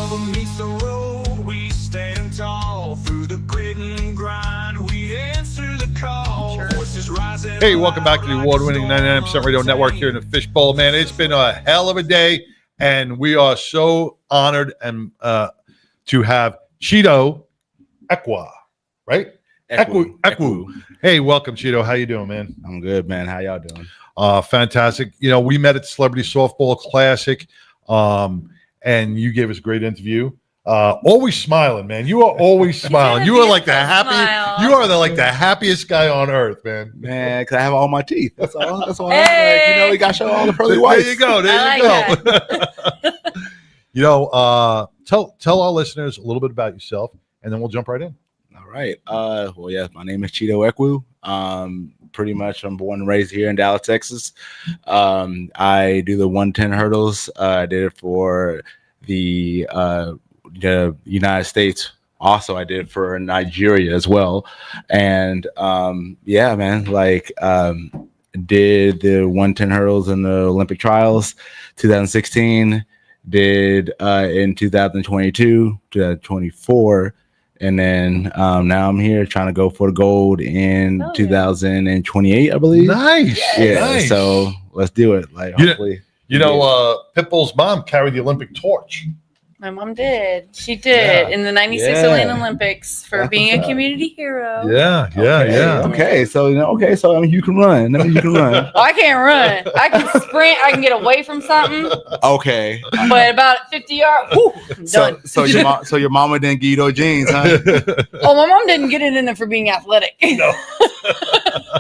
rubber meets the road, we stand tall. Through the grit and grind, we answer the call. Voices rising. Hey, welcome back to the award-winning 99% Radio Network here in the Fishbowl. Man, it's been a hell of a day, and we are so honored and to have Chido Ekwu, right? Ekwu. Hey, welcome, Chido. How you doing, man? I'm good, man. How y'all doing? Fantastic. You know, we met at Celebrity Softball Classic, and you gave us a great interview. Always smiling, man. You are always smiling. You are like the happy. You are the happiest guy on earth, man. Man, because I have all my teeth. That's all. That's all. Hey! You got to show all the pearly whites. There you go. There you go. You know, tell our listeners a little bit about yourself, and then we'll jump right in. All right. Well, yes, my name is Chido Ekwu. Pretty much, I'm born and raised here in Dallas, Texas. I do the 110 hurdles. I did it for the United States. Also, I did it for Nigeria as well. And yeah, man, did the 110 hurdles in the Olympic trials, 2016. Did in 2022, 2024. And then now I'm here trying to go for the gold in 2028, I believe. Nice. Yeah. Nice. So let's do it. Hopefully. Pitbull's mom carried the Olympic torch. My mom did. She did in the 96 Atlanta Olympics for being a community hero. Yeah. Okay. So, I mean, you can run. That means you can run. I can't run. I can sprint. I can get away from something. Okay. But about 50 yards, I'm done. So your mama didn't give you those jeans, huh? Oh, my mom didn't get it in there for being athletic. No.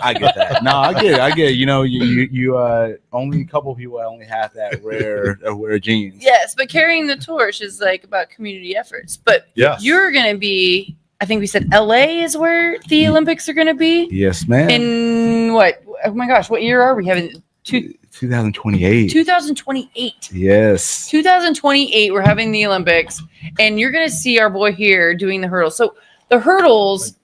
I get that. No, I get it. You know, you only a couple of people only have that rare jeans. Yes, but carrying the torch is like about community efforts. But you're going to be, I think we said LA is where the Olympics are going to be. Yes, ma'am. In what? Oh my gosh, what year are we having? 2028. 2028. Yes. 2028, we're having the Olympics, and you're going to see our boy here doing the hurdles. So the hurdles,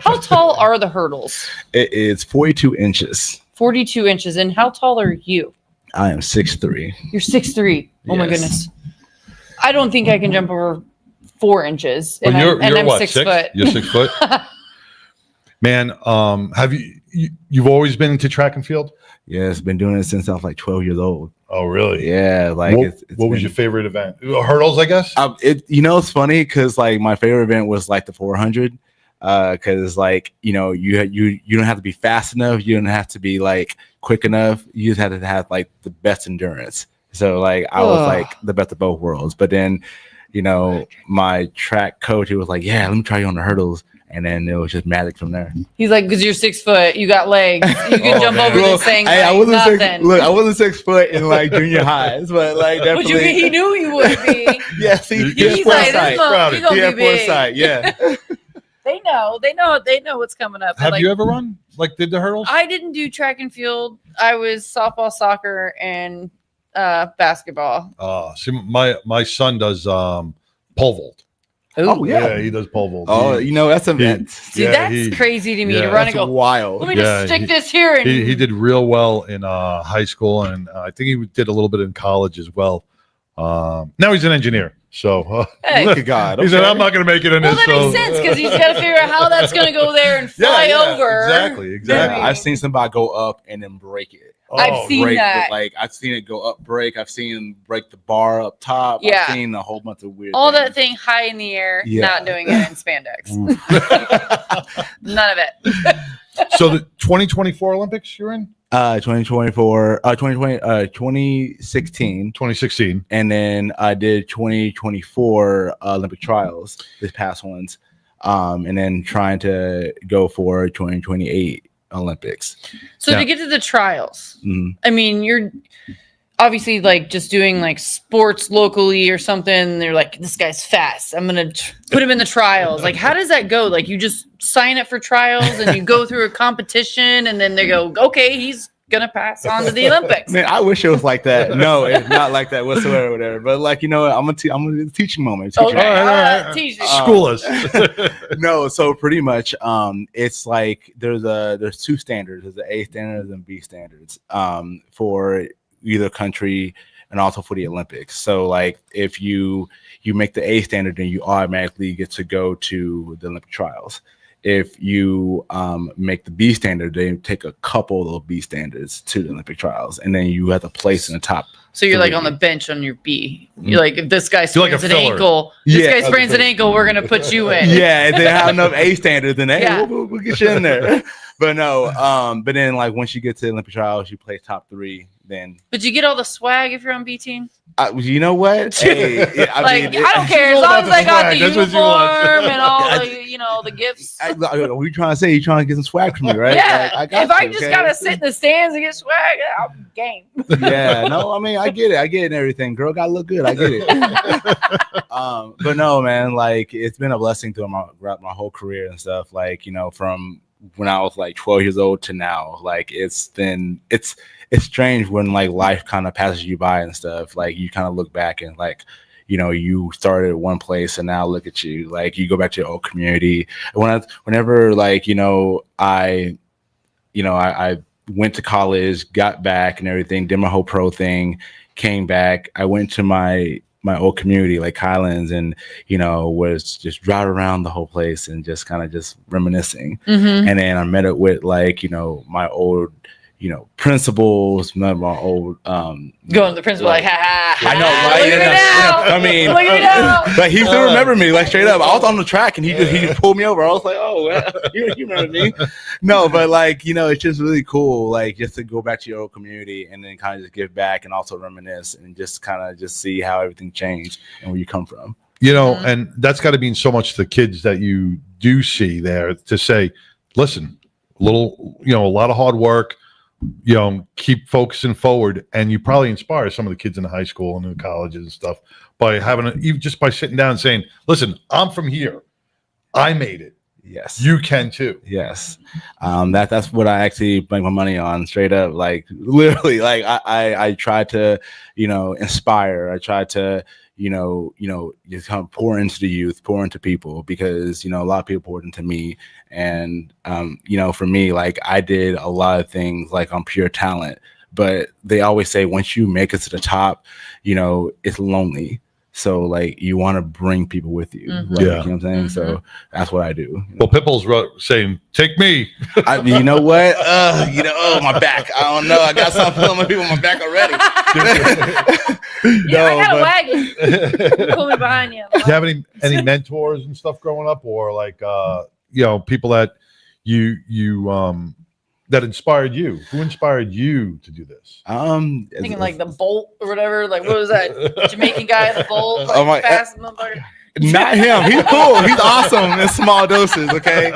how tall are the hurdles? It is 42 inches. 42 inches. And how tall are you? I am 6'3". You're 6'3". Oh my goodness. I don't think I can jump over 4 inches. And I'm what, 6 foot. You're 6 foot? Man, have you've always been into track and field? Yes, been doing it since I was like 12 years old. Oh, really? Yeah. What was your favorite event? Hurdles, I guess? It's funny because my favorite event was the 400. Because you don't have to be fast enough. You don't have to be quick enough. You just have to have the best endurance. So I was the best of both worlds. But then, my track coach, he was like, yeah, let me try you on the hurdles. And then it was just magic from there. He's like, because you're 6 foot, you got legs, you can jump over this thing. I wasn't 6 foot in junior highs, but definitely. He knew he would be. Yes, he's foresight. He gonna be big. Foresight, yeah. They know what's coming up. Have you ever run? Did the hurdles? I didn't do track and field. I was softball, soccer, and basketball. See, my son does pole vault. Oh yeah, he does pole vault. Oh, that's a event. See, that's crazy to me to run and go wild. Let me just stick this here. And he did real well in high school, and I think he did a little bit in college as well. Now he's an engineer. So, hey. Look at God. He said, I'm not going to make it in this. Well, that makes sense because he's got to figure out how that's going to go there and fly over. Exactly. Yeah, I've seen somebody go up and then break it. I've seen that. I've seen it go up, break. I've seen him break the bar up top. Yeah. I've seen a whole bunch of weird things. That thing high in the air, not doing it in spandex. None of it. So the 2024 Olympics you're in? 2024, 2016. 2016. And then I did 2024 Olympic trials, this past ones. And then trying to go for 2028 Olympics. So to get to the trials, I mean, you're obviously just doing sports locally or something. They're like, this guy's fast. I'm going to put him in the trials. How does that go? You just sign up for trials and you go through a competition and then they go, okay, he's going to pass on to the Olympics. Man, I wish it was like that. No, it's not like that whatsoever. Whatever. But I'm going to do the teaching moment. Okay. School us. No, so pretty much it's there's two standards. There's the A standards and B standards for either country and also for the Olympics. So like if you make the A standard, then you automatically get to go to the Olympic trials. If you make the B standard, they take a couple of B standards to the Olympic trials, and then you have to place in the top. So you're like 3. on the bench on your B. You're like, if this guy You're like a sprains an filler. ankle, we're gonna put you in. Yeah, if they have enough A standards, then hey, Yeah. we'll get you in there. But no, but then like once you get to the Olympic trials, you play top 3. Then But you get all the swag if you're on B team. you know what? Hey, I don't care as all long about as I the got the swag. That's what she wants. uniform and all the gifts. What you trying to say? You trying to get some swag from me, right? Yeah, Like, I if I you, just okay? gotta sit in the stands and get swag, I'm game. Yeah, no, I mean I get it and everything. Girl gotta look good. I get it. But no, man, like it's been a blessing throughout my whole career and stuff. Like, you know, from when I was like 12 years old to now, like it's strange when like life kind of passes you by and stuff. Like you kind of look back and like, you know, you started at one place and now look at you. Like you go back to your old community. Whenever like, you know, I went to college, got back and everything, did my whole pro thing, came back. I went to my old community, like Highlands, and, you know, was just driving around the whole place and just kind of just reminiscing. Mm-hmm. And then I met up with like, you know, my old, you know, principals, my old Going to the principal like, ha ha. I know, ha, right? Look at me now. I mean, Look at me now. like he still remember me, like straight up. I was on the track and he just pulled me over. I was like, oh, well, you remember me? No, but like, you know, it's just really cool, like just to go back to your old community and then kind of just give back and also reminisce and just kind of just see how everything changed and where you come from. You know, and that's got to mean so much to the kids that you do see there to say, listen, a lot of hard work, you know, keep focusing forward, and you probably inspire some of the kids in the high school and in the colleges and stuff by even just by sitting down and saying, listen, I'm from here. I made it. Yes. You can too. Yes. That's what I actually make my money on, straight up. Like literally, like I try to, you know, inspire. I try to, you know, just kind of pour into the youth, pour into people, because, you know, a lot of people poured into me. And, you know, for me, like I did a lot of things like on pure talent, but they always say, once you make it to the top, you know, it's lonely. So like you want to bring people with you. Mm-hmm. Like, Yeah. You know what I'm saying? So that's what I do. You know? Well, Pitbull's saying, take me. You know what? You know, oh, my back. I don't know. I got something on my people on my back already. Yeah, I got a wagon. Pull me behind you. Do you have any mentors and stuff growing up, or like you know, people that you that inspired you? Who inspired you to do this? Thinking like the Bolt or whatever. Like, what was that Jamaican guy, the Bolt? Like, Oh my- fast motherfucker. Not him. He's cool. He's awesome in small doses. Okay,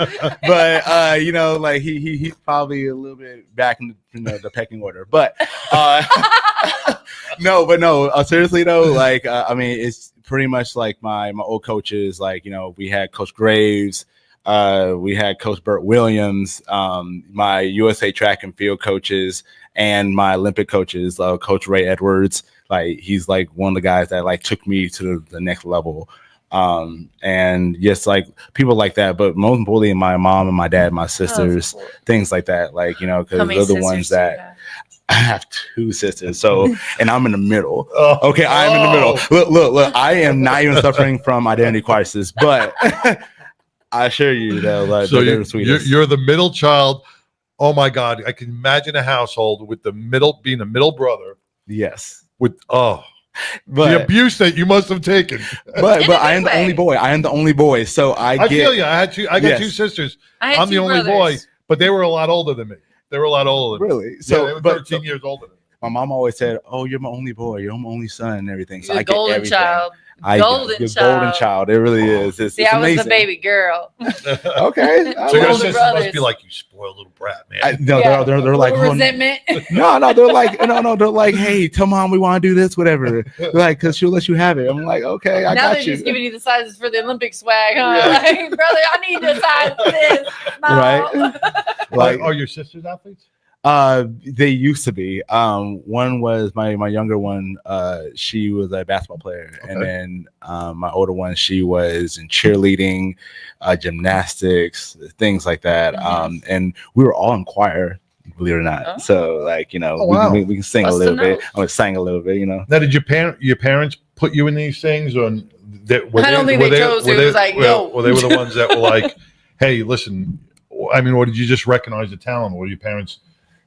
but you know, like he's probably a little bit back in the pecking order. But no. Seriously though, like I mean, it's pretty much like my old coaches. Like, you know, we had Coach Graves. We had Coach Burt Williams, my USA track and field coaches, and my Olympic coaches, Coach Ray Edwards. Like he's like one of the guys that like took me to the next level. And just like people like that, but most importantly, my mom and my dad, my sisters, things like that. Like, you know, because they're the ones that I have 2 sisters. So, and I'm in the middle. Okay, I'm in the middle. Look. I am not even suffering from identity crisis, but I assure you that like So they're the sweetest. you're the middle child. Oh my God, I can imagine a household with being the middle brother Yes, with the but abuse that you must have taken. but In a I am good the only way. boy. I am the only boy. So I feel get you. I got Yes. 2 sisters. I had I'm the 2 only brothers. boy, but they were a lot older than me. They were a lot older than me. really. So So, they were but 13 years older than me. my mom always said, "Oh, you're my only boy. You're my only son," and everything. So You're I the get golden everything. child. I Golden the child. golden child. It really is. It's, See, it's I was amazing. the baby girl. Okay. So your Older sisters brothers. must be like, you spoiled little brat, man. No, Yeah. they're like, Little oh, resentment. no, they're like, no, they're like, hey, tell mom we want to do this, whatever. They're like, because she'll let you have it. I'm like, okay, I Now got they're you. just giving you the sizes for the Olympic swag, huh? Yeah. Like, brother, I need the size for this. No. Right. Like, are your sisters athletes? They used to be. One was my younger one. She was a basketball player, Okay. and then my older one, she was in cheerleading, gymnastics, things like that. Mhm. And we were all in choir. believe it or not. Oh. So like, Oh, wow. we can sing Plus a to little bit. know. I'm gonna sing a little bit, Now, did your parents put you in these things, or I don't think they chose you. It was like, yo. Well, they were the ones that were like, "Hey, listen." I mean, or did you just recognize the talent? Or your parents,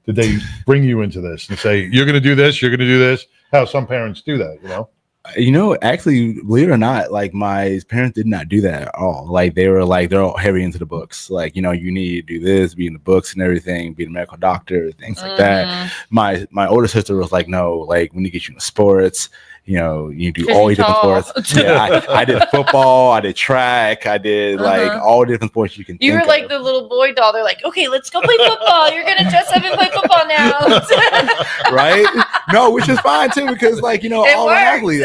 did they bring you into this and say, "You're going to do this. You're going to do this"? How some parents do that, you know? Actually, believe it or not, like my parents did not do that at all. Like they're all heavy into the books. Like, you need to do this, be in the books and everything, be a medical doctor, things like that. My older sister was like, no, like we need to get you into sports. You do all these different sports. Yeah, I did football, I did track, I did like all different sports you can. You think were like of. the little boy doll. They're like, okay, let's go play football. You're gonna dress up and play football now. Right? No, which is fine too, because like all an athlete,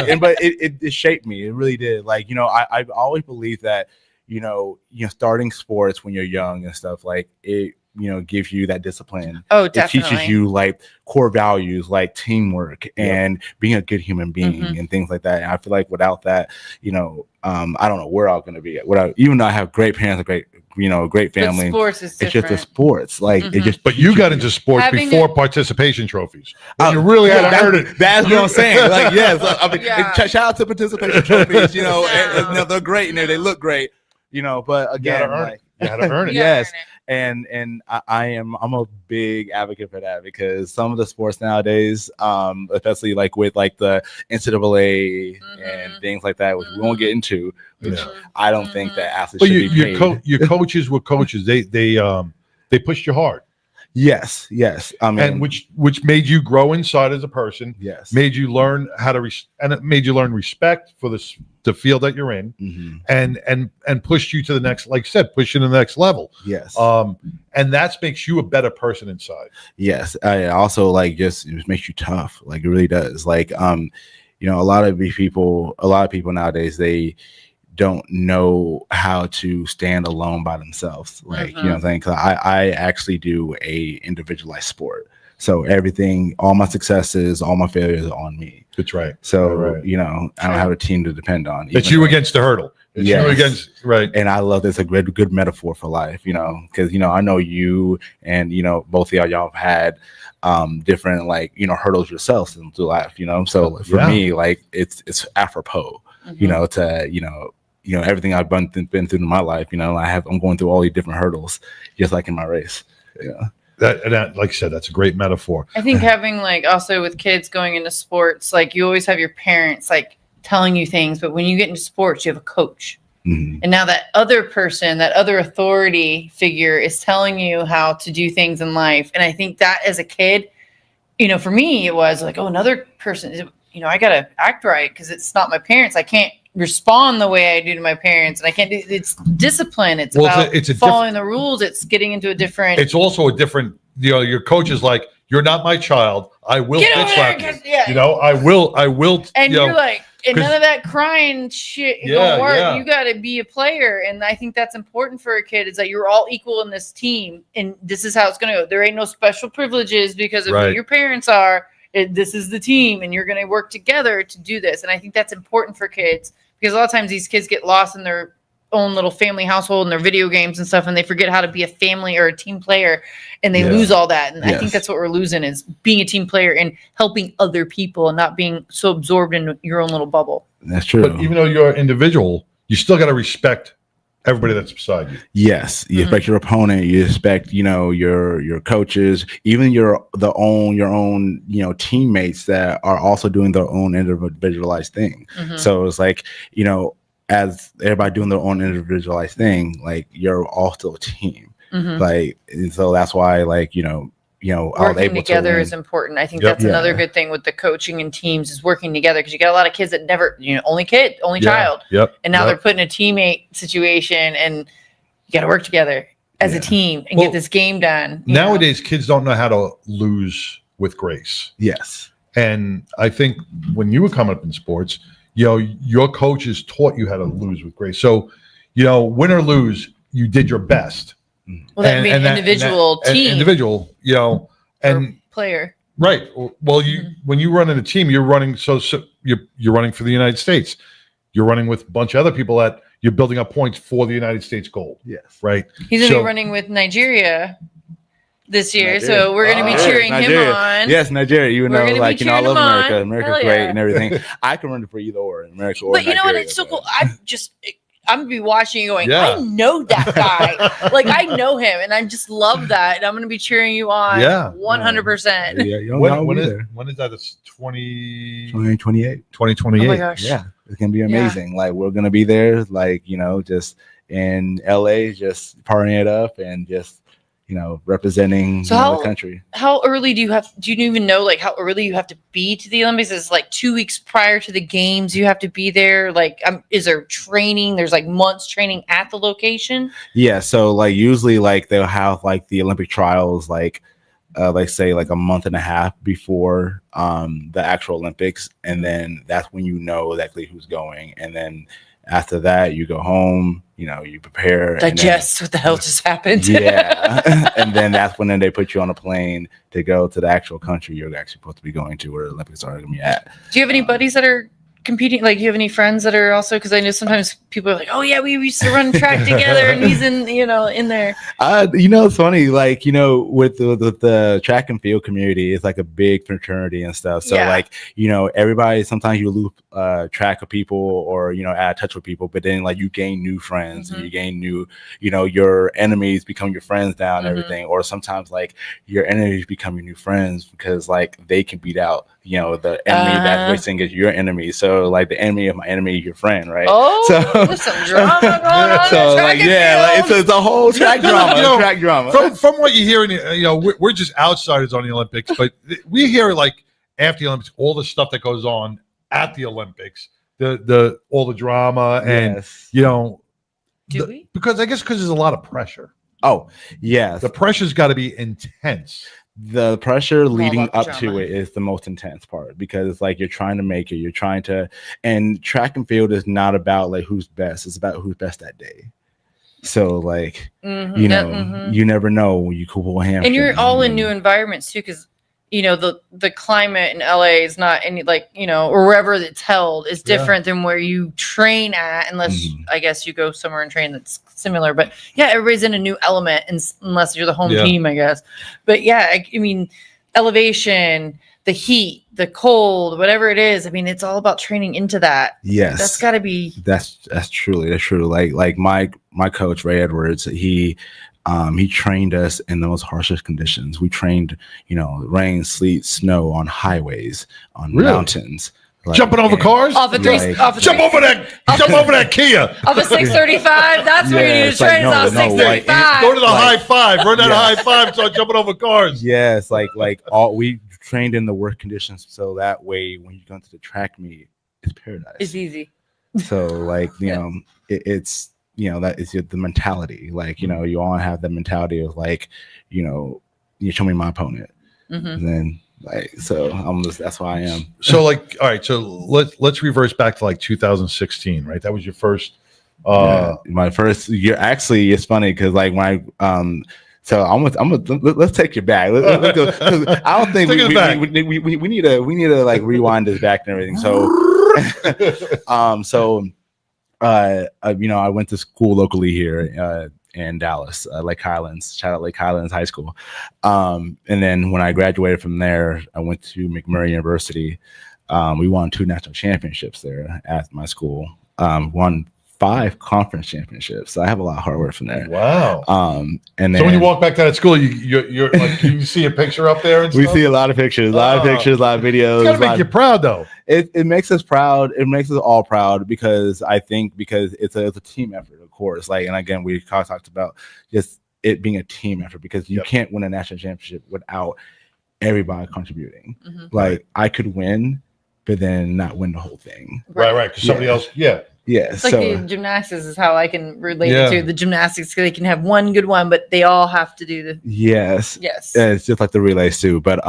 and but it shaped me. It really did. Like I've always believed that starting sports when you're young and stuff like it. Gives you that discipline. Oh, definitely. It teaches you like core values like teamwork and being a good human being and things like that. And I feel like without that, I don't know where I'm going to be at. Even though I have great parents, a great family. But sports is it's different. just the sports. Like it just. But you got into sports Having before participation trophies. You really had to earn it. That's what I'm saying. Like, yes, I mean, Yeah. shout out to participation trophies. And they're great and they look great. But again, You had to earn it. You gotta yes. earn And I'm a big advocate for that because some of the sports nowadays, especially like with like the NCAA and things like that, which we won't get into, which I don't think that athletes But should be paid. your coaches were coaches. They pushed you hard. Yes. I mean, And which made you grow inside as a person. yes, Made you learn how to and it made you learn respect for the field that you're in, and pushed you to the next, like I said, push you to the next level. yes, And that makes you a better person inside. yes. I also like just it makes you tough. Like it really does. Like a lot of people nowadays they don't know how to stand alone by themselves. Like, you know what I'm saying? Cause I actually do a individualized sport. So all my successes, all my failures are on me. That's right. So, Right. I don't have a team to depend on. It's you against the hurdle. It's you against, right. And I love this a good metaphor for life, because, I know you and, both of y'all have had different like, hurdles yourselves through life, So for me, like it's apropos, to everything I've been through in my life, I'm going through all these different hurdles, just like in my race. Yeah. That, like I said, that's a great metaphor. I think having like also with kids going into sports, like you always have your parents like telling you things, but when you get into sports, you have a coach. And now that other person, that other authority figure is telling you how to do things in life. And I think that as a kid, for me, it was like, oh, another person, I got to act right because it's not my parents. I can't respond the way I do to my parents, and I can't do. It's discipline. It's about following the rules. It's getting into a different. It's also a different. Your coach is like, "You're not my child. I will bitch slap you. Yeah. I will." And you're like, and none of that crying shit don't work. You got to be a player, and I think that's important for a kid. Is that you're all equal in this team, and this is how it's going to go. There ain't no special privileges because of who your parents are. This is the team, and you're going to work together to do this. And I think that's important for kids. Because a lot of times these kids get lost in their own little family household and their video games and stuff, and they forget how to be a family or a team player, and they lose all that. And I think that's what we're losing is being a team player and helping other people and not being so absorbed in your own little bubble. That's true. But even though you're an individual, you still got to respect everybody that's beside you. Yes, you respect your opponent. You respect, your coaches, even your own, teammates that are also doing their own individualized thing. So it's like, as everybody doing their own individualized thing, like you're all still a team. Like, and so that's why, like, working together is important. I think that's another good thing with the coaching and teams is working together because you got a lot of kids that never, only child. And now they're put in a teammate situation and you got to work together as a team and get this game done. Nowadays, kids don't know how to lose with grace. Yes. And I think when you were coming up in sports, your coaches taught you how to lose with grace. So, win or lose, you did your best. Well, that means individual team. Individual, and player. Right. Well, when you run in a team, you're running. So you're running for the United States. You're running with a bunch of other people that you're building up points for the United States goal. Yes. Right. He's going to be running with Nigeria. this year, Nigeria. so we're gonna be Oh, cheering Nigeria. him on. Yes, Nigeria. Even We're though, gonna be like, you know, I cheering love him America. on. America's Hell great yeah. and everything. I can run for either or America or But you know what? Nigeria, It's so but- cool. I'm gonna be watching you going, Yeah. I know that guy. Like I know him, and I just love that. And I'm gonna be cheering you on. Yeah. 100%. Yeah, y'all When be is there. when is that? It's 20, 2028. 2028. Oh my gosh. Yeah, it's gonna be amazing. Like we're gonna be there, like, you know, just in LA, just partying it up and just, you know, representing So you know, how- the country. How early do you even know like how early you have to be to the Olympics? Is it like 2 weeks prior to the games you have to be there? Like is there training? There's like months training at the location? Yeah, so like usually like they'll have like the Olympic trials like say like a month and a half before the actual Olympics, and then that's when you know exactly who's going, and then after that you go home, you know, you prepare and then- Digest what the hell just happened. yeah. And then that's when they put you on a plane to go to the actual country you're actually supposed to be going to, where the Olympics are going to be at. Do you have any buddies that are competing? Like, do you have any friends that are also? Because I know sometimes people are like, "Oh yeah, we used to run track together," and he's in there. You know, it's funny, like, you know, with the track and field community, it's like a big fraternity and stuff. So Yeah. like, you know, everybody, sometimes you lose track of people or, you know, out of touch with people, but then like you gain new friends and you gain new, you know, your enemies become your friends now and everything. Or sometimes like your enemies become your new friends because like they can beat out, you know, the enemy that's racing is your enemy. So like the enemy of my enemy is your friend, right? Oh, So- there's some drama going on. So in track like, and yeah, like, field. it's a whole track drama. You know, track drama. From what you hear, you know, we're just outsiders on the Olympics, but we hear like after the Olympics, all the stuff that goes on at the Olympics, the all the drama, and Yes. you know, Do we? because I guess because there's a lot of pressure. Oh, yes. The pressure's got to be intense. The pressure leading about the up to drama. it is the most intense part because it's like you're trying to make it, you're trying to, and track and field is not about like who's best, it's about who's best that day. So like, Mhm. you Yeah, know, mhm. you never know when you could pull a hamstring. And you're all in new environments too, because you know the climate in LA is not any like or wherever it's held is Yeah. different than where you train at, unless Mhm. I guess you go somewhere and train that's similar. But yeah, everybody's in a new element, unless you're the home Yeah. team, I guess. But yeah, I mean, elevation, the heat, the cold, whatever it is. I mean, it's all about training into that. Yes. That's got to be. That's true. Like my coach Ray Edwards, he trained us in the most harshest conditions. We trained, you know, rain, sleet, snow on highways, on Really? mountains, like, Jumping over and- cars. Off a Like- Jump over that Kia. Off a 635. That's where you need to it's like, train. Is off no, like, 635. Go to the Like- high five. Run that Yeah. high five. Start jumping over cars. Yes, like all we trained in the worst conditions, so that way when you go into the track meet, it's paradise. It's easy. So like it's that is the mentality. Like you all have the mentality of like you show me my opponent, Mhm. and then like so that's why I am. So like, all right. So let's reverse back to like 2016, right? That was your first. My first year. Actually, it's funny because like when I so let's take you back. Let's go, 'cause I don't think Take us back. we need to like rewind this back and everything. So I went to school locally here in Dallas, Lake Highlands. Shout out Lake Highlands High School. And then when I graduated from there, I went to McMurray University. We won 2 national championships there at my school. Won 5 conference championships. So I have a lot of hard work from there. Wow. And then So when you walk back to that school, you're like, you see a picture up there and we stuff? see a lot of pictures, a lot of videos. It's gotta make lot- you proud though. it makes us proud. It makes us all proud because I think it's a team effort, of course. Like, and again, we talked about just it being a team effort because you Yep. can't win a national championship without everybody contributing. Mhm. Like I could win, but then not win the whole thing. Right. Because somebody Yeah. else, yeah. Yeah. It's like so the gymnastics is how I can relate Yeah. it to the gymnastics. They can have one good one, but they all have to do the yes. yes. Yeah, it's just like the relays too. But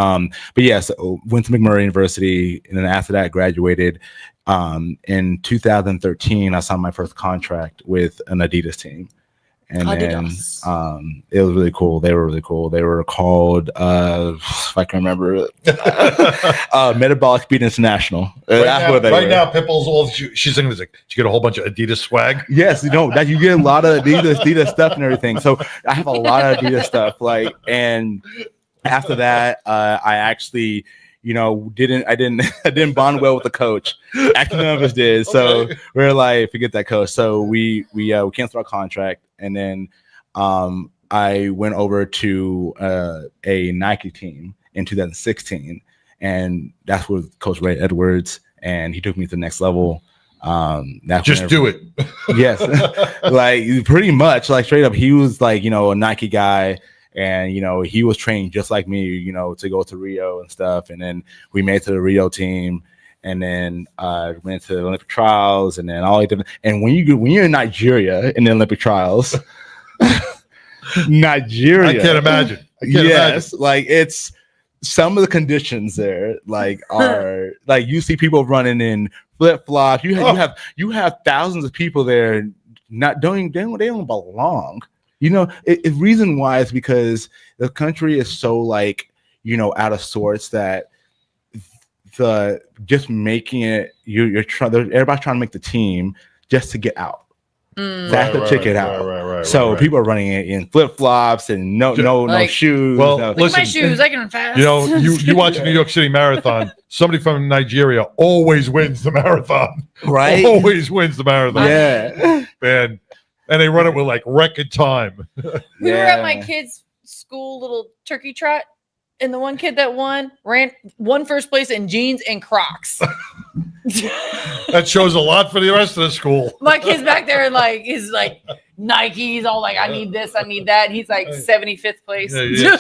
yeah, so went to McMurray University, and then after that graduated. In 2013, I signed my first contract with an Adidas team, And Adidas. then it was really cool. They were really cool. They were called if I can remember Metabolic Speed International. That's what they were. Now, Pipple's all she's thinking is like, did you get a whole bunch of Adidas swag? Yes, that you get a lot of Adidas stuff and everything. So I have a lot of Adidas stuff. Like, and after that, I actually, I didn't bond well with the coach. Actually, none of us did. So Okay. we were like, forget that coach. So we canceled our contract, and then I went over to a Nike team in 2016, and that's with Coach Ray Edwards, and he took me to the next level. Just do it. Yes, like pretty much, like straight up, he was like a Nike guy. And, he was trained just like me, to go to Rio and stuff. And then we made it to the Rio team, and then went to the Olympic trials, and then all the different. And when you're in Nigeria in the Olympic trials, Nigeria, I can't imagine. Yes, like it's some of the conditions there, like are like you see people running in flip flops. You have thousands of people there, they don't belong. The reason why is because the country is so like, out of sorts that the just making it, you're trying, everybody's trying to make the team just to get out. That's the ticket out. Right, so people are running it in flip flops and no shoes. Well, no. Look at listen, my shoes. I can run fast. You watch a New York City Marathon. Somebody from Nigeria always wins the marathon. Right? Always wins the marathon. Yeah. Man. And they run it with like record time. We were at my kid's school little turkey trot, and the one kid that won first place in jeans and Crocs. That shows a lot for the rest of the school. My kid's back there and like he's like Nike. He's all like, I need this, I need that. And he's like 75th place. Yeah.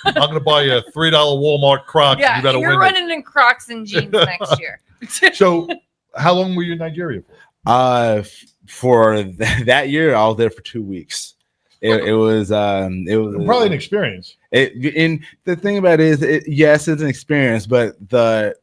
I'm gonna buy you a $3 Walmart Crocs. Yeah, You better you're win running in Crocs and jeans next year. So, how long were you in Nigeria for? For that year, I was there for 2 weeks. It was probably an experience. And the thing about it is, yes, it's an experience, but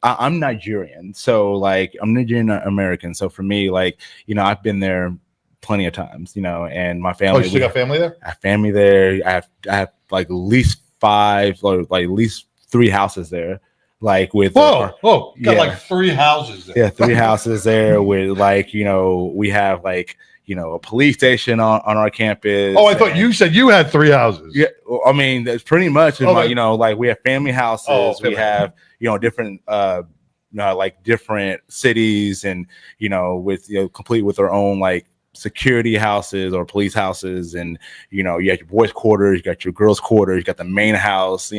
I'm Nigerian, so like I'm Nigerian American. So for me, like I've been there plenty of times, and my family. Oh, you still got family there? I have family there. I have like at least 5 or like at least 3 houses there. Like with got like 3 houses there. Yeah, 3 houses there with like we have like a police station on our campus. Oh, I thought you said you had 3 houses. Yeah, I mean that's pretty much like we have family houses. We have different like different cities, and with complete with their own like security houses or police houses, and you have your boys' quarters, you got your girls' quarters, you got the main house.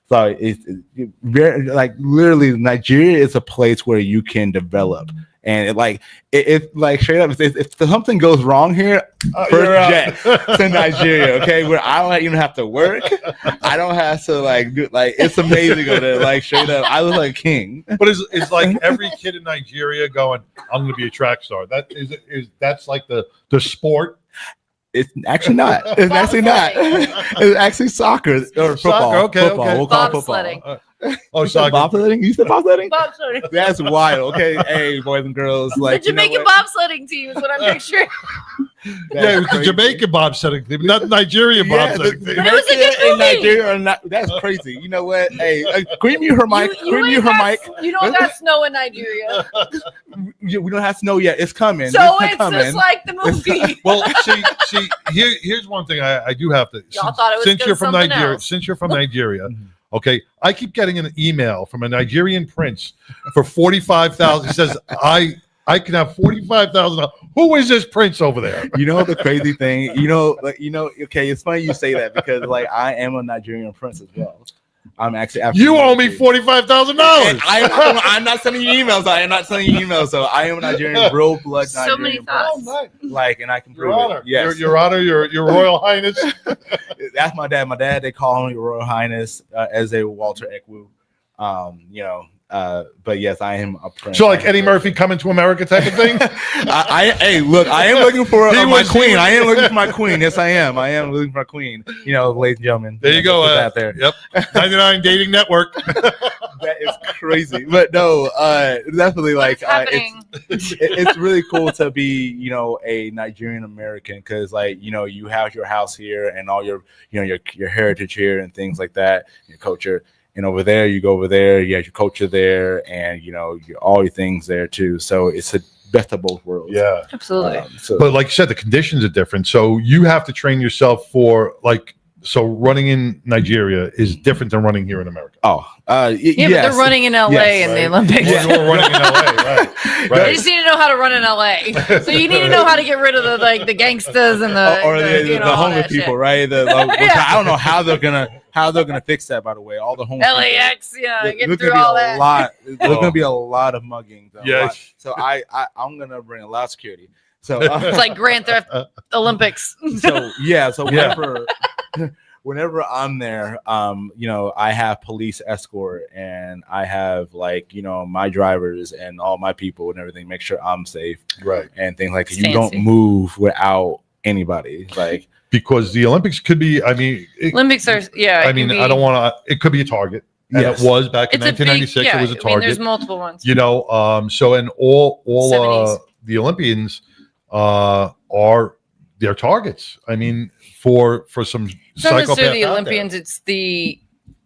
So it's very like literally Nigeria is a place where you can develop, and like straight up, if something goes wrong here, first jet to Nigeria, okay, where I don't even have to work, I don't have to it's amazing over there, like straight up, I was like king. But it's like every kid in Nigeria going, I'm going to be a track star. That's like the sport. It's actually not. It's actually not. It's actually soccer or football. Soccer, okay. We'll call it football. Bobsledding. Soccer. Bobsledding? You said bobsledding? Bobsledding. That's wild. Okay, hey, boys and girls. The Like Jamaican bobsledding team is what I'm picturing. Yeah, it was the Jamaican bobsledding team, not the Nigerian bobsledding team. But it was a good in movie. Nigeria are not. That's crazy. You know what? Hey, scream you her mic. You Scream you her mic. You don't got snow in Nigeria. We don't have to know yet. It's coming. So it's just like the movie. Well, see, here's one thing I do have to. Y'all thought it was since good you're from something Nigeria, else. since you're from Nigeria, okay, I keep getting an email from a Nigerian prince for $45,000. He says I can have $45,000. Who is this prince over there? You know the crazy thing. Okay, it's funny you say that because like I am a Nigerian prince as well. I'm actually. You owe me $45,000. I'm not sending you emails. I am not sending you emails. So I am a Nigerian, real blood Nigerian. So many thoughts. Like, and I can Your prove Honor, it. Yes, Your Honor, your Royal Highness. That's my dad. My dad, they call him Your Royal Highness, as a Walter Ekwu. But yes, I am a prince. So like Eddie Murphy coming to America type of thing. Hey, look, I am looking for He my was- queen. I am looking for my queen. Yes, I am. I am looking for my queen. You know, ladies and gentlemen. There you go. Put that there. Yep. 99 Dating Network. That is crazy. But no, definitely like it's really cool to be, you know, a Nigerian American, because like, you know, you have your house here and all your, you know, your heritage here and things like that, your culture. And over there, you go over there, you have your culture there, and you know, all your things there too. So it's a best of both worlds. Yeah. Absolutely. But like you said, the conditions are different. So you have to train yourself for like, so running in Nigeria is different than running here in America. Oh, yeah, yes. but they're running in LA Yes, in right. the Olympics. Well, you're running in LA, right? They Right. just need to know how to run in LA. So you need to know how to get rid of the gangsters and the or you know, the all homeless that people, shit. right? I don't know how they're gonna fix that. By the way, all the homeless people. LAX, yeah, There's get gonna through be all a that. lot. There's gonna be a lot of mugging. Though, Yes. So I'm gonna bring a lot of security. So It's like Grand Theft Olympics. so yeah. So Yeah. whenever I'm there, you know, I have police escort and I have like, you know, my drivers and all my people and everything, make sure I'm safe Right. and things like that. It's You don't fancy. move without anybody. Like Because the Olympics could be, I mean, Olympics are, yeah. I it mean, can I don't be- want to, it could be a target. And Yes. it was back in It's a big, 1996. yeah. It was a I mean, there's target. multiple ones. You know, so and all 70s. the Olympians are their targets. I mean, for some It's not necessarily psychopath the out there. Olympians. It's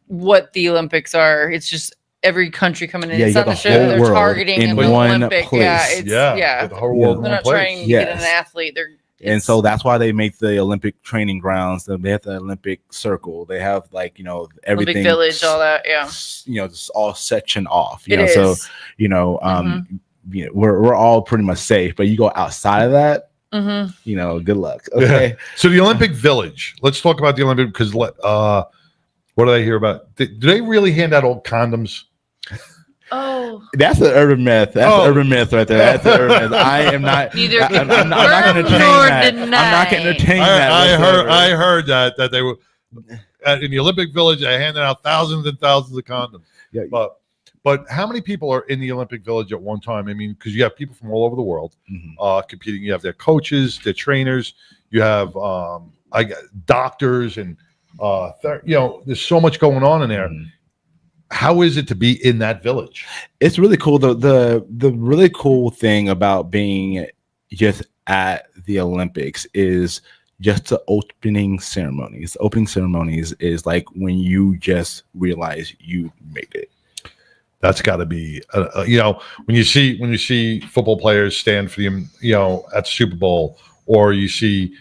what the Olympics are. It's just every country coming in. Yeah, It's you not got the necessarily whole they're world targeting in an one Olympic. place. Yeah, it's Yeah, the whole world in They're one not place. trying to get an Yes. athlete. They're and so that's why they make the Olympic training grounds. They have the Olympic circle. They have like, you know, everything. Olympic Village, all that. Yeah, You know, just all sectioned off. You it know, is. so you know, you know, we're all pretty much safe. But you go outside of that, Mhm. you know, good luck. Okay. So the Olympic Village. Let's talk about the Olympic because what did I hear about? Do they really hand out old condoms? Oh, That's an urban myth. That's an urban myth right there. That's an urban myth. I am not. Neither I'm not going to confirm entertain nor that. I'm not going to deny. entertain that. whatsoever. I heard that they were in the Olympic Village. They handed out thousands and thousands of condoms. Yeah. But how many people are in the Olympic Village at one time? I mean, because you have people from all over the world Mhm. competing. You have their coaches, their trainers. You have doctors, and you know, there's so much going on in there. Mhm. How is it to be in that village? It's really cool. The really cool thing about being just at the Olympics is just the opening ceremonies. Opening ceremonies is like when you just realize you made it. That's got to be, you know, when you see football players stand for the, you know, at the Super Bowl, or you see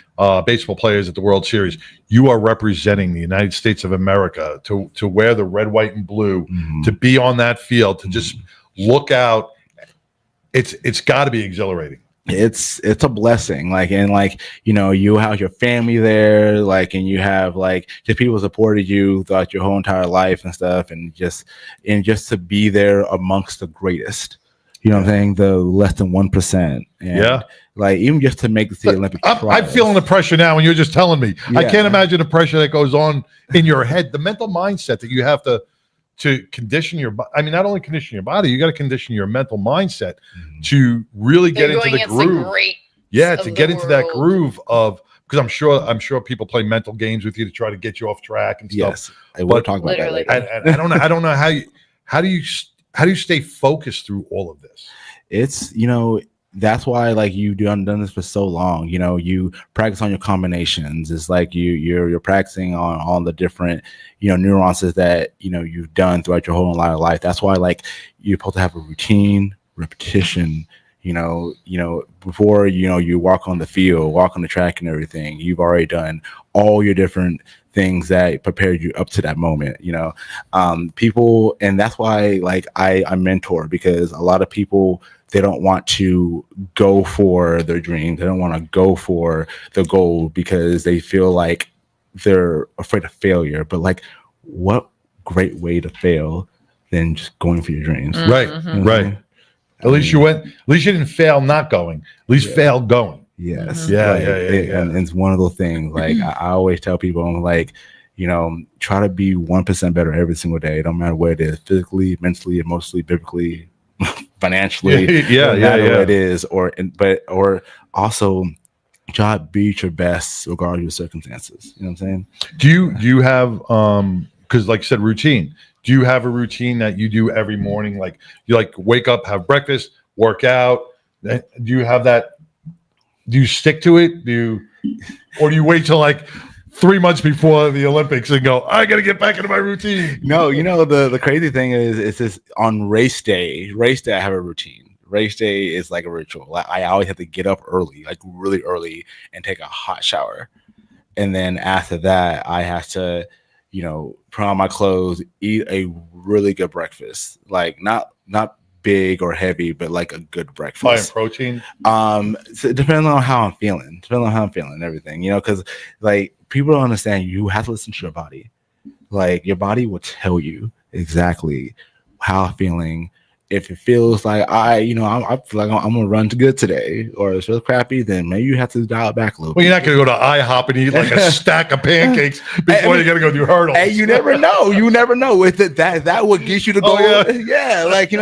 baseball players at the World Series, you are representing the United States of America to wear the red, white, and blue, Mhm. to be on that field, to just look out. It's got to be exhilarating. It's a blessing, like, and like, you know, you have your family there, like, and you have like just people supported you throughout your whole entire life and stuff, and just to be there amongst the greatest, you know what I'm saying, the less than 1%. And Yeah. like even just to make the Olympic I'm trials. feeling the pressure now when you're just telling me. I Yeah. can't imagine the pressure that goes on in your head, the mental mindset that you have to condition your body. I mean, not only condition your body, you got to condition your mental mindset Mhm. to really get They're into going the against groove. great Yeah, of to the get into that world. groove of, because I'm sure people play mental games with you to try to get you off track and stuff. Yes, and we'll But- talk about that Literally. later. And I don't know how do you stay focused through all of this? It's, you know, that's why like you've done this for so long. You know, you practice on your combinations. It's like you're practicing on all the different, you know, nuances that, you know, you've done throughout your whole entire life. That's why like you're supposed to have a routine, repetition. You know, before, you know, you walk on the field, walk on the track and everything, you've already done all your different things that prepared you up to that moment, you know. People, and that's why like I mentor, because a lot of people, they don't want to go for their dreams. They don't want to go for the goal because they feel like they're afraid of failure. But like, what great way to fail than just going for your dreams? Mm. Right, Mhm. right. At least you went. At least you didn't fail not going. At least Yeah. fail going. Yes. Yeah, Like, yeah. And it's one of those things. Like I always tell people, I'm like, try to be 1% better every single day. No matter what it is, physically, mentally, emotionally, biblically, financially, Yeah, no matter yeah. what it is, or also try to be your best regardless of circumstances. You know what I'm saying? Do you have because like I said, routine. Do you have a routine that you do every morning? Like you like wake up, have breakfast, work out. Do you have that? Do you stick to it? Or do you wait till like 3 months before the Olympics and go, I got to get back into my routine? No, the crazy thing is, it's just on race day. Race day, I have a routine. Race day is like a ritual. I always have to get up early, like really early, and take a hot shower. And then after that, I have to, put on my clothes, eat a really good breakfast. Like not big or heavy, but like a good High in breakfast. protein. So it depends on how I'm feeling. And everything, because like people don't understand, you have to listen to your body. Like your body will tell you exactly how I'm feeling. If it feels like I feel like I'm gonna run good today, or it feels crappy, then maybe you have to dial it back a little Well, bit. you're not going to go to IHOP and eat like a stack of pancakes before you got to go do hurdles. Hey, you never know. With it, that would get you to go. Oh, yeah, like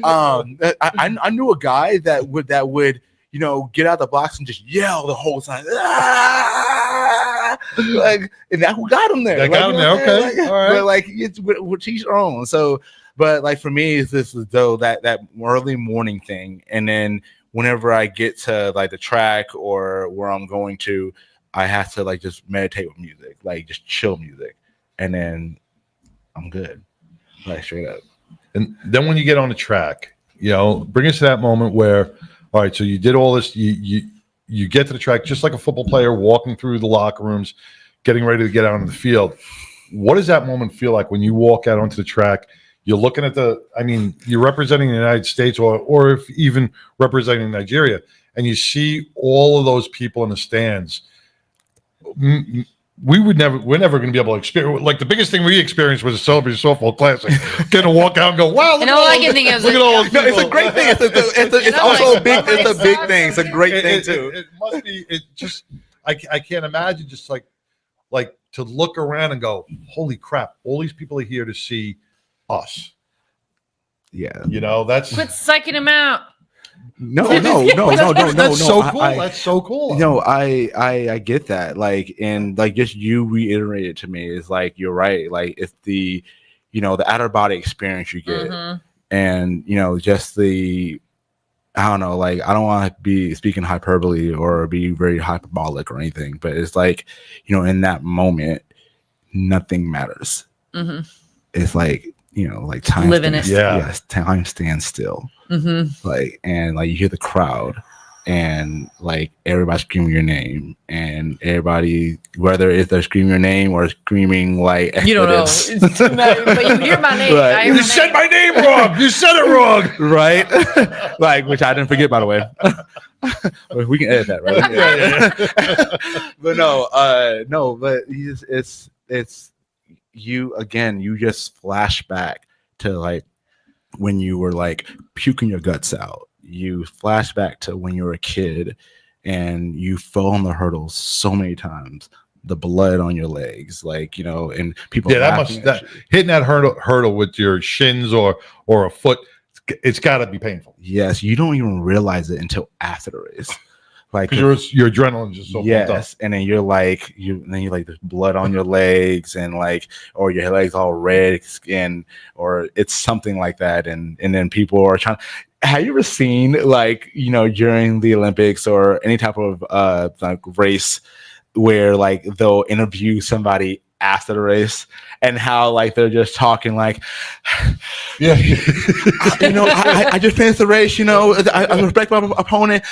I knew a guy that would get out the box and just yell the whole time. Ah! Like, and that who got him there. That got him there. Okay, all right. But like, it's with each their own. So, but like for me, it's this is though that early morning thing, and then whenever I get to like the track or where I'm going to, I have to like just meditate with music, like just chill music, and then I'm good, like straight up. And then when you get on the track, bring us to that moment where, all right, so you did all this, you get to the track just like a football player walking through the locker rooms, getting ready to get out on the field. What does that moment feel like when you walk out onto the track? You're looking at you're representing the United States or if even representing Nigeria, and you see all of those people in the stands. We're never going to be able to experience. Like the biggest thing we experienced was a Celebration Softball Classic. Getting to walk out and go, wow! And all I can think of is look at all those No, people. it's a great thing. It's also a big. It's a big thing. It's a great thing too. It must be. It just. I can't imagine just like to look around and go, holy crap! All these people are here to see us. Yeah. That's quit psyching him out. No. That's so cool. I, That's so cool. I get that. Like, and like just you reiterated to me is like you're right. Like it's the the outer body experience you get, and just the I don't know. Like I don't want to be speaking hyperbole or be very hyperbolic or anything, but it's like in that moment, nothing matters. It's like like time living it. Yeah. Yes, time stands still. Like and like you hear the crowd and like everybody screaming your name, and everybody, whether it's they're screaming your name or screaming like you don't know, but you hear my name. Right. You said my name wrong. You said it wrong. right? Like, which I didn't forget, by the way. We can edit that, right? Yeah. But no, but it's you again. You just flash back to like when you were like puking your guts out. You flash back to when you were a kid and you fell on the hurdles so many times, the blood on your legs, like and people. Yeah, hitting that hurdle with your shins or a foot, it's got to be painful. Yes, you don't even realize it until after the race. Like because your adrenaline just so pumped up. And then you're like there's blood on your legs and like, or your legs all red skin, or it's something like that, and then people are trying. Have you ever seen like during the Olympics or any type of like race where like they'll interview somebody after the race and how like they're just talking like, yeah, I just finished the race, I respect my opponent.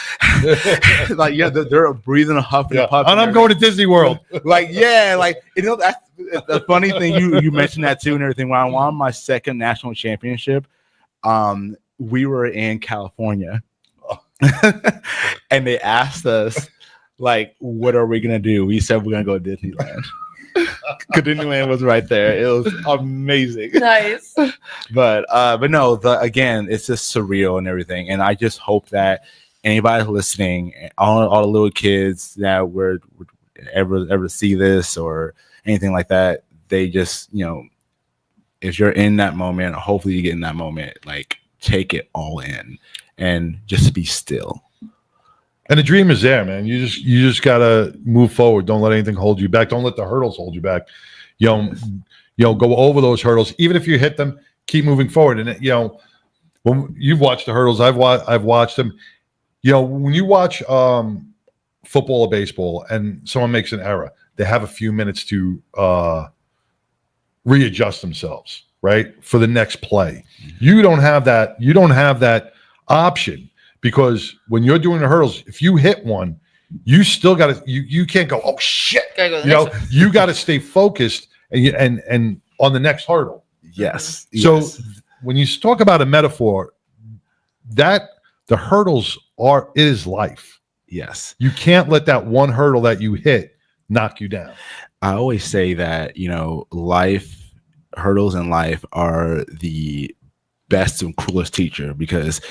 Like they're breathing a huff and puff, and I'm going to Disney World. Like that's the funny thing. You mentioned that too and everything. When I won my second national championship, we were in California, and they asked us like, "What are we gonna do?" We said we're gonna go to Disneyland. Because Disneyland was right there. It was amazing. Nice. But no, again, it's just surreal and everything. And I just hope that anybody listening, all the little kids that would ever see this or anything like that. They just, if you're in that moment, hopefully you get in that moment, like take it all in and just be still. And the dream is there, man. You just gotta move forward. Don't let anything hold you back. Don't let the hurdles hold you back. Go over those hurdles. Even if you hit them, keep moving forward. And when you've watched the hurdles, I've watched them. When you watch football or baseball, and someone makes an error, they have a few minutes to readjust themselves, right, for the next play. You don't have that. You don't have that option. Because when you're doing the hurdles, if you hit one, you still got to. You can't go. Oh shit! Go you got to stay focused and on the next hurdle. Yes. So when you talk about a metaphor, that the hurdles is life. Yes. You can't let that one hurdle that you hit knock you down. I always say that hurdles in life are the best and coolest teacher because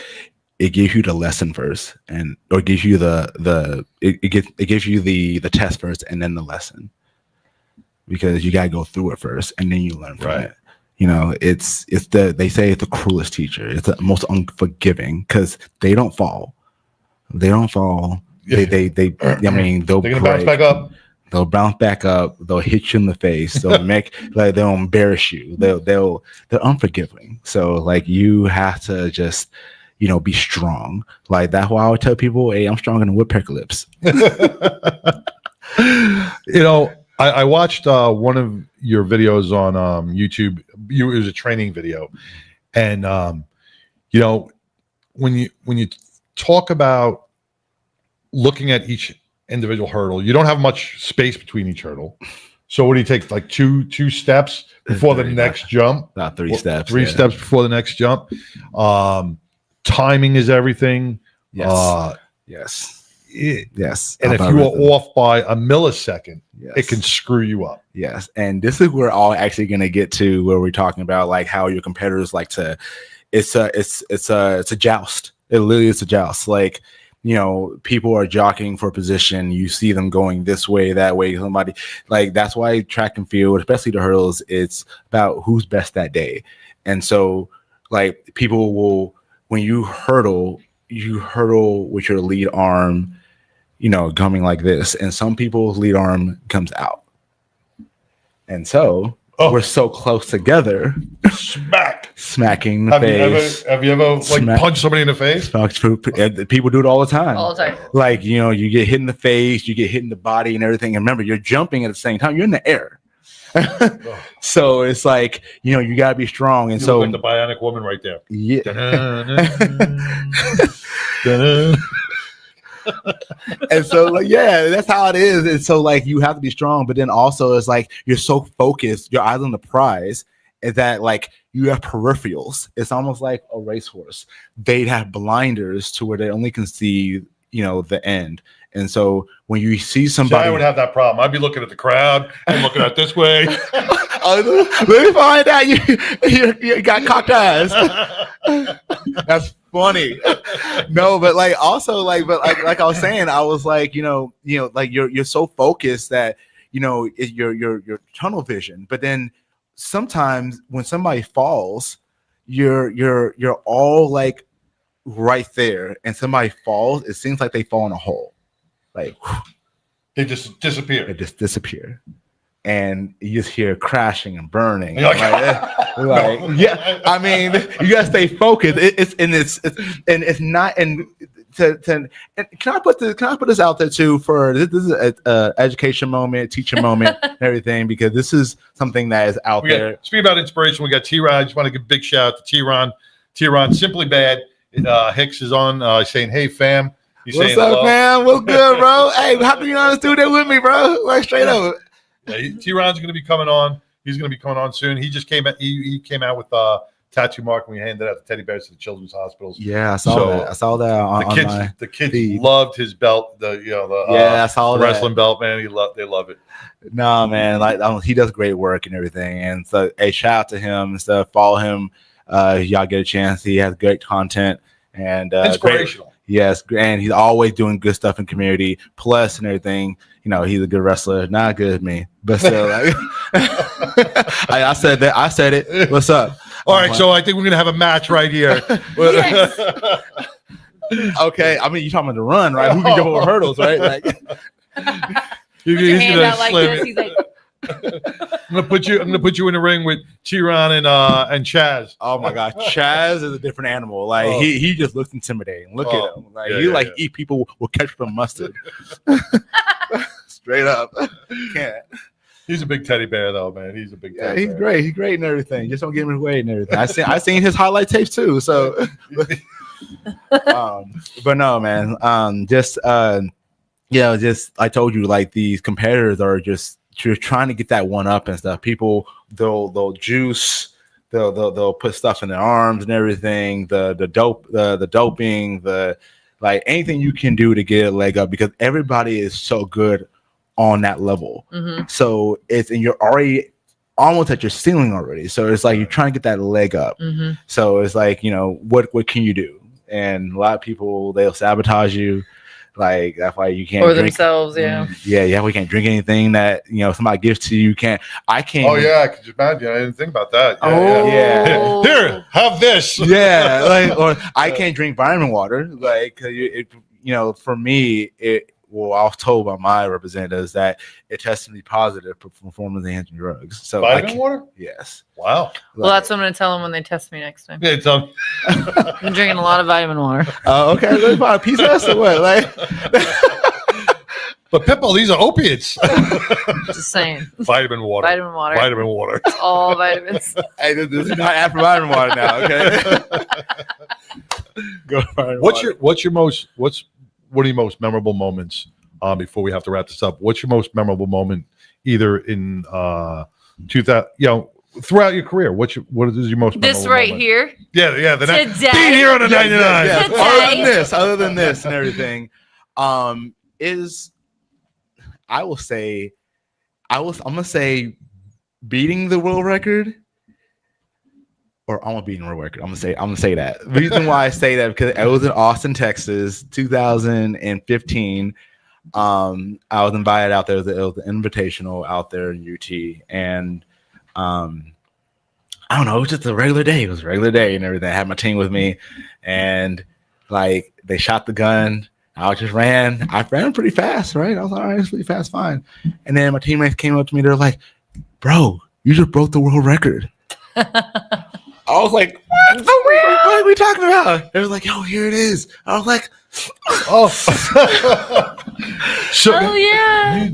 it gives you the lesson first, or gives you it gives you the test first, and then the lesson, because you gotta go through it first, and then you learn from it. They say it's the cruelest teacher. It's the most unforgiving because they don't fall. They don't fall. Yeah. They'll They're gonna bounce break. back up. They'll bounce back up. They'll hit you in the face. They'll they'll embarrass you. They're unforgiving. So you have to just be strong. That's why I would tell people, hey, I'm stronger than woodpecker lips. I watched one of your videos on YouTube. It was a training video, and when you talk about looking at each individual hurdle, you don't have much space between each hurdle. So what do you take? Like two steps before the next jump? About 3 steps. 3 steps before the next jump. Timing is everything. Yes. Yes. And if you are off by a millisecond, yes, it can screw you up. Yes. And this is where all actually going to get to where we're talking about how your competitors like to. It's a joust. It literally is a joust. People are jockeying for position. You see them going this way, that way. Somebody that's why track and field, especially the hurdles, it's about who's best that day. And so people will, when you hurdle with your lead arm, coming like this, and some people's lead arm comes out. And so we're so close together. Smacking the face. Have you ever punched somebody in the face? People do it all the time. All the time. You get hit in the face, you get hit in the body and everything. And remember, you're jumping at the same time. You're in the air. So it's you gotta be strong. And so like the bionic woman right there. Yeah. And so that's how it is. And so you have to be strong, but then also it's you're so focused, your eyes on the prize, is that you have peripherals. It's almost like a racehorse. They'd have blinders to where they only can see the end. And so when you see somebody, I would have that problem. I'd be looking at the crowd and looking at this way. Let me find out you got cocked eyes. That's funny. No, but also but I was saying, I was you're so focused that your tunnel vision. But then sometimes when somebody falls, you're all right there, and somebody falls, it seems like they fall in a hole. They just disappear. They just disappear. And you just hear crashing and burning. Yeah, I mean, you gotta stay focused. It's not. And can I put this out there too? This is an education moment, teacher moment, and everything, because this is something that is out there. Speaking about inspiration, we got T-Ron. I just want to give a big shout out to T-Ron. T-Ron, Simply Bad. Hicks is on saying, "Hey fam." What's up, hello, man? What's good, bro? Hey, how come you not in the studio with me, bro? Straight up. Yeah, T-Ron's going to be coming on. He's going to be coming on soon. He just came out. He came out with tattoo mark, and we handed out the teddy bears to the children's hospitals. Yeah, I saw that. I saw that on the kids loved his belt. I saw the wrestling belt, man. They love it. No, man, he does great work and everything. And so, hey, shout out to him and stuff. Follow him. Y'all get a chance. He has great content and inspirational. Yes, and he's always doing good stuff in community, plus and everything. You know, he's a good wrestler, not good at me, but still. Like, I said that. I said it. What's up? All right, so I think we're gonna have a match right here. Yes. Okay, I mean, you're talking about the run, right? Who can jump over hurdles, right? Like, Put your hand out like this. He's like, I'm gonna put you in the ring with Chiron and Chaz. oh my God, Chaz is a different animal. Like he just looks intimidating. Look at him. Like he eat people with ketchup and mustard. Straight up, can't. He's a big teddy bear, though, man. He's a big. Yeah, Teddy he's bear. great. He's great and everything. Just don't get him away and everything. I seen his highlight tapes too. So, but no, man. Just I told you, like these competitors are just trying to get that one up and stuff. People they'll juice, they'll put stuff in their arms and everything. The doping, like anything you can do to get a leg up because everybody is so good on that level. mm-hmm. So you're already almost at your ceiling already. So it's like you're trying to get that leg up. Mm-hmm. So it's like, what can you do? And a lot of people, they'll sabotage you. Like that's why you can't Or drink. themselves, yeah. Yeah. We can't drink anything that somebody gives to you. I can't. Oh yeah, I could just imagine. I didn't think about that. Yeah. Here, have this. Yeah, like or I can't drink vitamin water. Like for me, I was told by my representatives that it tested me positive for performance-enhancing drugs. So Vitamin water? Yes. Wow. Well, that's what I'm going to tell them when they test me next time. Yeah, tell I'm drinking a lot of vitamin water. Okay. Let's buy a piece of us or what? Like, but Pippo, these are opiates. Just saying. Vitamin water. Vitamin water. Vitamin water. It's all vitamins. hey, this is not ad for vitamin water now. Okay. Go vitamin water. What are your most memorable moments before we have to wrap this up? What's your most memorable moment either in 2000, throughout your career? What is your most memorable This right moment? here. Yeah, the Today. being here on the 99. Yeah. Today. Other than this and everything, is I'm gonna say beating the world record. Or I'm gonna beat the world record. I'm gonna say that. The reason why I say that because I was in Austin, Texas, 2015. I was invited out there. It was an invitational out there in UT, and I don't know. It was just a regular day. It was a regular day and everything. I had my team with me, and like they shot the gun. I just ran. I ran pretty fast, right? I was like, all right, it's pretty fast, fine. And then my teammates came up to me. They're like, "Bro, you just broke the world record." I was like, what? What are we talking about? They were like, yo, here it is. I was like, Oh. Oh, yeah.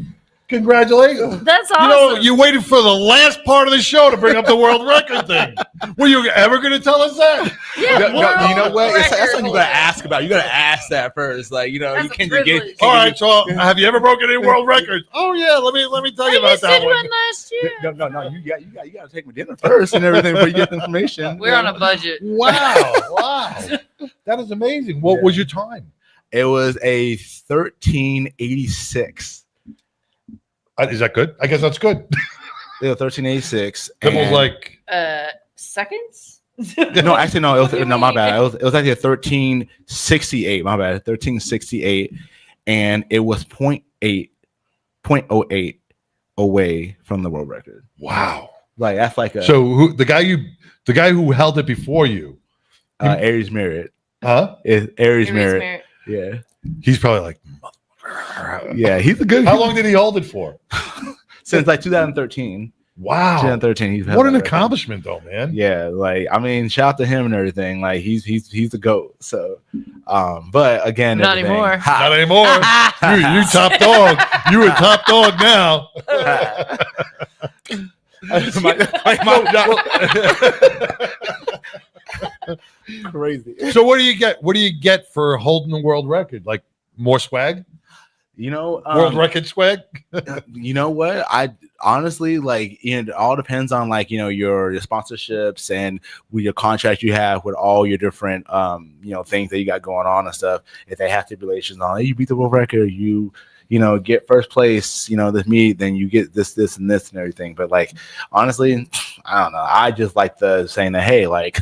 Congratulations. That's awesome. You waited for the last part of the show to bring up the world record thing. Were you ever going to tell us that? Yeah, you know what? That's something you holder. gotta ask about. You gotta ask that first. Like, you That's a can privilege. All right, so have you ever broken any world records? Oh yeah, let me tell you I about just that did one. one last year. No. You gotta take me dinner first and everything before you get the information. We're on a budget. Wow, that is amazing. What was your time? It was a 1386. Is that good? I guess that's good. It was 1386. Pipple's like Seconds? No, actually, no. What do you My mean? bad. It was actually a 1368. My bad. 1368, and it was 0.08 away from the world record. wow. Like that's like a So the guy who held it before you, Aries Merritt. huh? Is Aries Merritt. Yeah, He's probably like, yeah. He's a good. how long did he hold it for? Since like 2013. Wow. 2013. He's held What an that record. accomplishment, though, man. Yeah, like I mean, shout out to him and everything. Like he's the GOAT. So, but again, Not everything- anymore. Not anymore. you top dog. You a top dog now. Crazy. So what do you get? What do you get for holding the world record? Like more swag? World record swag? You know what? I honestly like it all depends on like your sponsorships and with your contract you have with all your different things that you got going on and stuff. If they have stipulations on, hey, you beat the world record, you get first place, this meet, then you get this, and this and everything. But like, honestly, I don't know. I just like the saying that, hey, like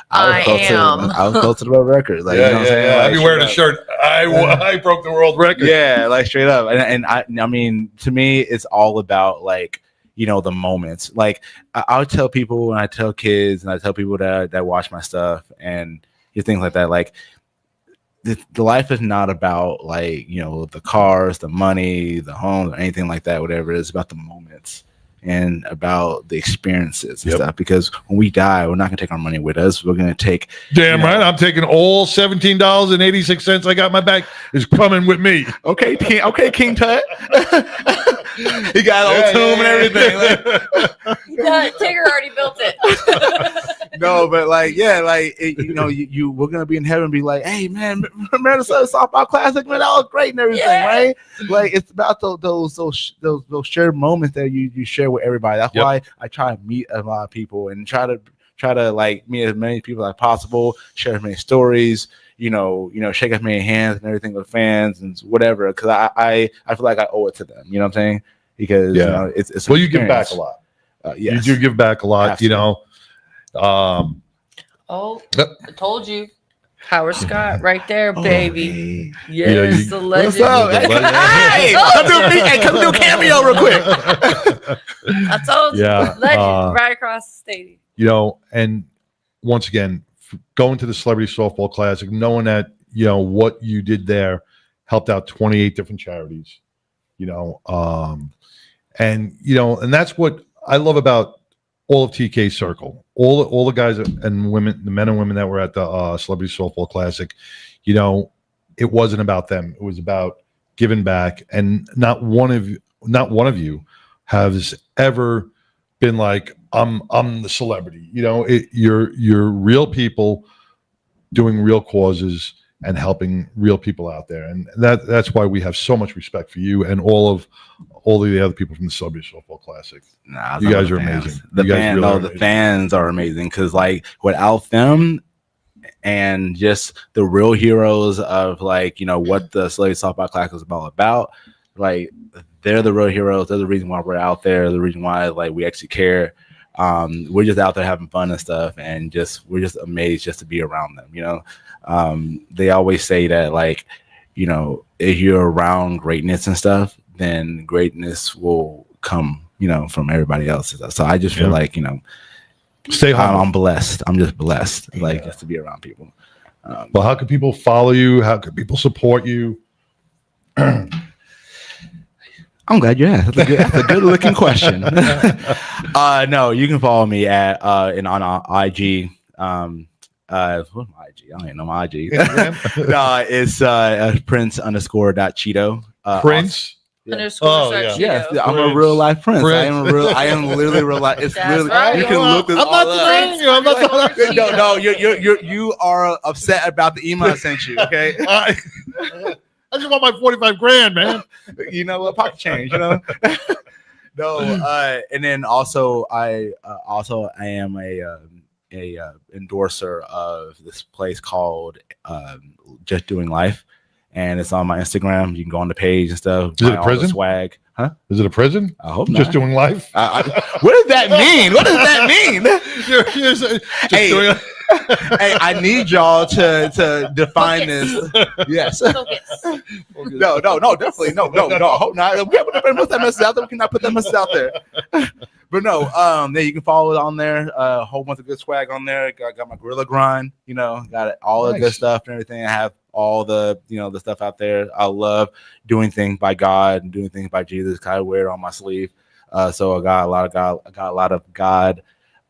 I was close to the world record. Like, yeah, what I'm saying? yeah. Like, I'd be wearing a shirt. I broke the world record. Yeah, like straight up. And I mean, to me, it's all about like, the moments. Like I'll tell people, and I tell kids, and I tell people that watch my stuff and things like that. Like the life is not about like, the cars, the money, the homes, or anything like that, whatever. It's about the moments and about the experiences and stuff. Because when we die, we're not gonna take our money with us. We're gonna take Damn right. I'm taking all $17.86 I got in my bank is coming with me. Okay, King Tut. He got an old tomb and everything. Yeah, Tigger already built it. No, but like, yeah, like we're gonna be in heaven and be like, hey man, remember the softball classic, man, that was great and everything, right? Like it's about those shared moments that you share with everybody. That's why I try to meet a lot of people and try to like meet as many people as possible, share as many stories, shake as many hands and everything with fans and whatever. Because I feel like I owe it to them. You know what I'm saying? Because it's well, you give back a lot. Yes. You do give back a lot. Absolutely. I told you. Howard Scott, right there, baby. Yes, the legend. What's up? Hey, come do a cameo real quick. I told you, legend, right across the stadium. And once again, going to the Celebrity Softball Classic, knowing that what you did there helped out 28 different charities. And that's what I love about all of TK Circle, all the guys and women, the men and women that were at the Celebrity Softball Classic. It wasn't about them; it was about giving back. And not one of you has ever been like, I'm the celebrity. You're real people doing real causes and helping real people out there, and that's why we have so much respect for you and all of the other people from the Celebrity Softball Classic. Nah, you guys are amazing. The fans are amazing because like without them and just the real heroes of like what the Celebrity Softball Classic is all about, like they're the real heroes. They're the reason why we're out there. The reason why like we actually care. We're just out there having fun and stuff, and we're just amazed just to be around them. They always say that like, if you're around greatness and stuff, then greatness will come, from everybody else. So I just feel like, stay humble. I'm blessed. I'm just blessed, like just to be around people. Well, how can people follow you? How can people support you? I'm glad you asked. That's a good looking question. No, you can follow me at on IG. What's my IG? I don't even know my IG. No, it's Prince_Chido. Prince. _Chido. Yes, I'm a real life Prince. I am literally real life. It's That's really right. you can look this I'm all not up. denying you. I'm not denying you. No, you are upset about the email I sent you. Okay. I just want my 45 grand, man. You know what? Pocket change. No. And then also I am a endorser of this place called Just Doing Life, and it's on my Instagram. You can go on the page and stuff. Is it a prison? Swag, huh? Is it a prison? I hope Just not. Doing Life. What does that mean? What does that mean? Hey, I need y'all to define this. Yes. No, definitely no. I hope not. We have to put that message out there. We cannot put that message out there. But no, yeah, you can follow it on there. A whole bunch of good swag on there. Got my Gorilla Grind. Got all the good stuff and everything. I have all the the stuff out there. I love doing things by God and doing things by Jesus. I wear it on my sleeve. So I got a lot of God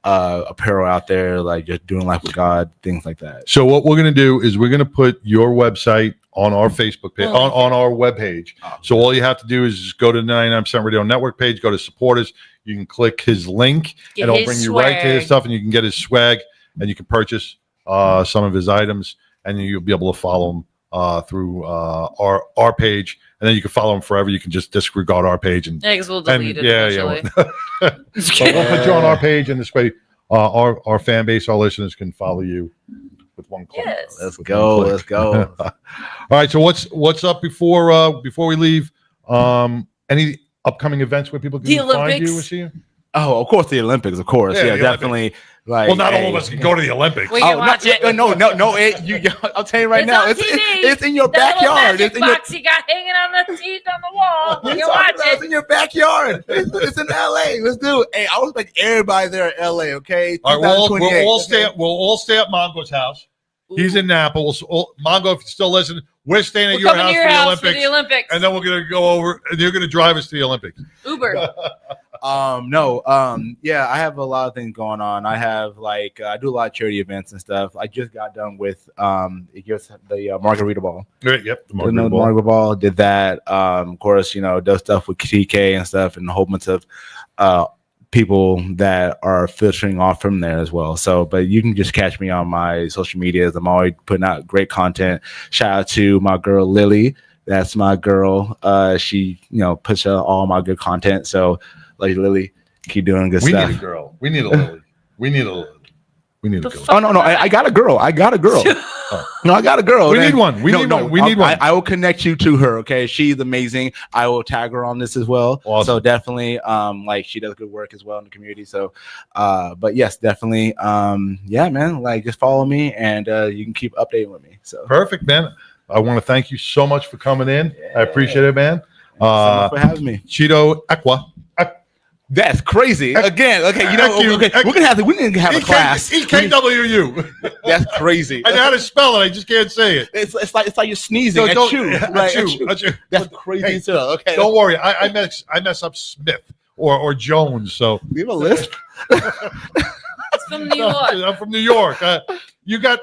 apparel out there, like just doing life with God, things like that. So what we're going to do is we're going to put your website on our Facebook page, on our webpage. So all you have to do is just go to the 99% Radio Network page, go to supporters. You can click his link, and it'll bring you right to his stuff, and you can get his swag, and you can purchase some of his items, and then you'll be able to follow him through our page, and then you can follow him forever. You can just disregard our page, and we'll delete it. But we'll put you on our page, and this way, our fan base, our listeners can follow you with one click. Yes. Let's go. All right. So what's up before we leave? Any upcoming events where people can The find Olympics. you or see you? Oh, of course, the Olympics, of course. Yeah, Yeah, the definitely. Like, Well, not all hey, of us can go to the Olympics. We can Oh, watch it. no! I'll tell you right It's now. on It's, TV. it's in your That little backyard. magic It's in your box you got hanging on the seat on the wall. You It's can watch It's it. in your backyard. It's in LA. Let's do it. Hey, I was like everybody there in LA. Okay. All right, we'll 2028, all okay? stay. We'll all stay at Mongo's house. He's in Napa. Mongo, if you still listen, we're staying at We're your coming house, to your for, house the for the Olympics. and then we're gonna go over, and you're gonna drive us to the Olympics. Uber. Yeah, I have a lot of things going on. I have like I do a lot of charity events and stuff. I just got done with it gives the Margarita Ball. Right, yep, the The Margarita Ball did that. Of course, does stuff with TK and stuff, and a whole bunch of people that are filtering off from there as well. So, but you can just catch me on my social medias. I'm always putting out great content. Shout out to my girl Lily. That's my girl. She puts out all my good content. So, like Lily, keep doing good We stuff. need a girl. We need a Lily. We need a Lily. We need a girl. Oh no! I got a girl. I got a girl. No, I got a girl. We need one. We need one. We need one. I will connect you to her. Okay, she's amazing. I will tag her on this as well. Awesome. So definitely, like she does good work as well in the community. So, but yes, definitely, yeah, man. Like just follow me, and you can keep updating with me. So Perfect, man. I want to thank you so much for coming in. I appreciate it, man. Thank you so much for having me. Chido Ekwu. That's crazy. Again, okay, we need to have a class. EKWU. That's crazy. I know how to spell it. I just can't say it. It's like you're sneezing. No, don't- Achoo. achoo, Achoo. achoo. That's crazy Hey, too. Okay, Don't worry. I mess up Smith or Jones. So we have a list. It's from New York. I'm from New York. You got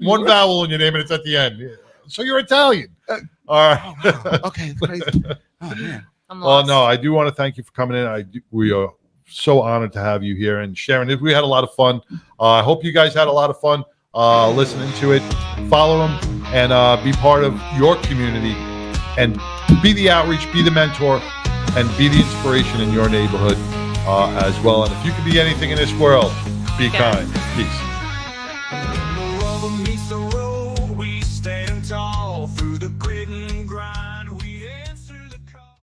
one vowel in your name and it's at the end. So you're Italian. All right. Oh, wow. Okay, it's crazy. Oh man. I'm Well, lost. no, I do want to thank you for coming in. We are so honored to have you here and sharing it. We had a lot of fun. I hope you guys had a lot of fun listening to it. Follow them and be part of your community and be the outreach, be the mentor, and be the inspiration in your neighborhood as well. And if you could be anything in this world, be kind. Peace.